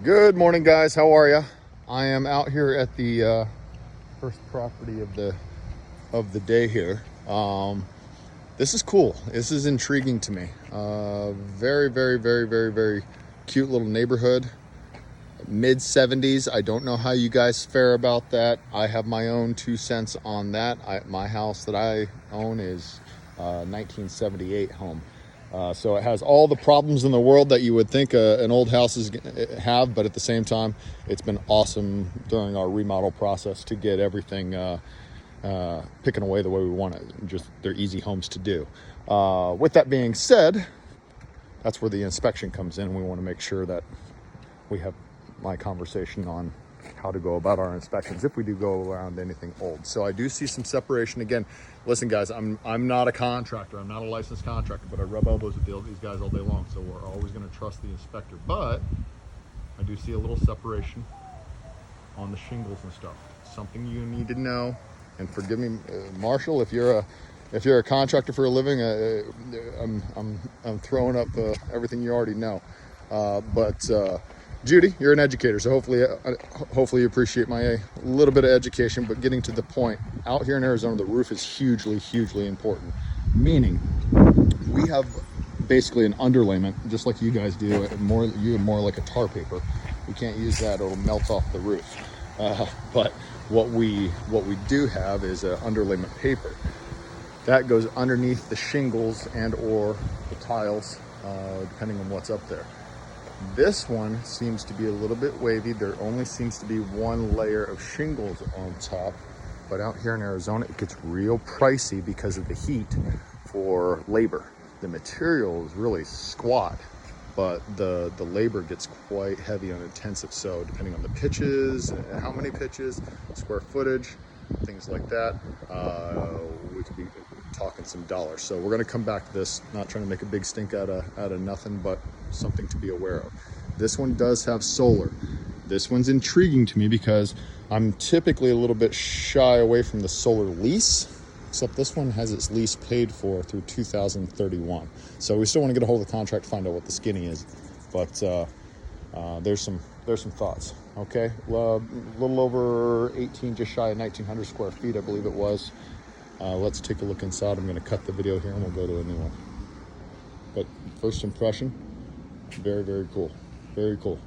Good morning, guys. How are you? I am out here at the first property of the day here. This is cool. This is intriguing to me. Very, very, very, very, very cute little neighborhood. Mid 70s. I don't know how you guys fare about that. I have my own 2 cents on that. My house that I own is 1978 home. So it has all the problems in the world that you would think an old house is have, but at the same time, it's been awesome during our remodel process to get everything picking away the way we want it. Just they're easy homes to do. With that being said, that's where the inspection comes in. We want to make sure that we have my conversation on how to go about our inspections if we do go around anything old. So I do see some separation. Again, listen guys, I'm not a contractor, I'm not a licensed contractor, but I rub elbows with these guys all day long, so we're always going to trust the inspector. But I do see a little separation on the shingles and stuff. Something you need to know. And forgive me, Marshall, if you're a contractor for a living, I'm throwing up everything you already know. But Judy, you're an educator, so hopefully you appreciate my little bit of education. But getting to the point, out here in Arizona, the roof is hugely important. Meaning, we have basically an underlayment, just like you guys do. You have more like a tar paper. We can't use that; it'll melt off the roof. But what we do have is an underlayment paper that goes underneath the shingles and/or the tiles, depending on what's up there. This one seems to be a little bit wavy. There only seems to be one layer of shingles on top, but out here in Arizona, it gets real pricey because of the heat for labor. The material is really squat, but the labor gets quite heavy and intensive. So depending on the pitches, how many pitches, square footage, things like that, we could be talking some dollars. So we're going to come back to this, not trying to make a big stink out of nothing, but something to be aware of. This one does have solar. This one's intriguing to me because I'm typically a little bit shy away from the solar lease, except this one has its lease paid for through 2031. So we still want to get a hold of the contract, find out what the skinny is, but there's some thoughts. Okay, little over 18, just shy of 1,900 square feet, I believe it was. Let's take a look inside. I'm going to cut the video here and we'll go to a new one. But first impression, very cool. Very cool.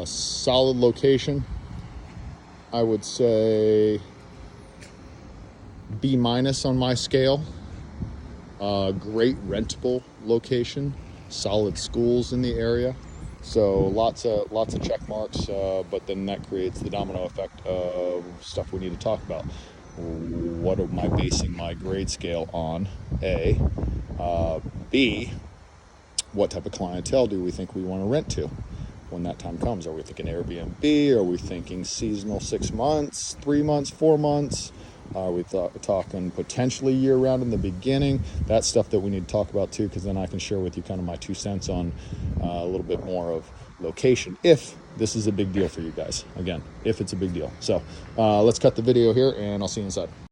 Solid location. I would say B- on my scale. Great rentable location. Solid schools in the area. So lots of check marks, but then that creates the domino effect of stuff we need to talk about. What am I basing my grade scale on? A. B, what type of clientele do we think we want to rent to when that time comes? Are we thinking Airbnb? Are we thinking seasonal, 6 months, 3 months, 4 months? Are we talking potentially year-round in the beginning? That's stuff that we need to talk about too, because then I can share with you kind of my 2 cents on a little bit more of location, if this is a big deal for you guys. Again, if it's a big deal. So let's cut the video here and I'll see you inside.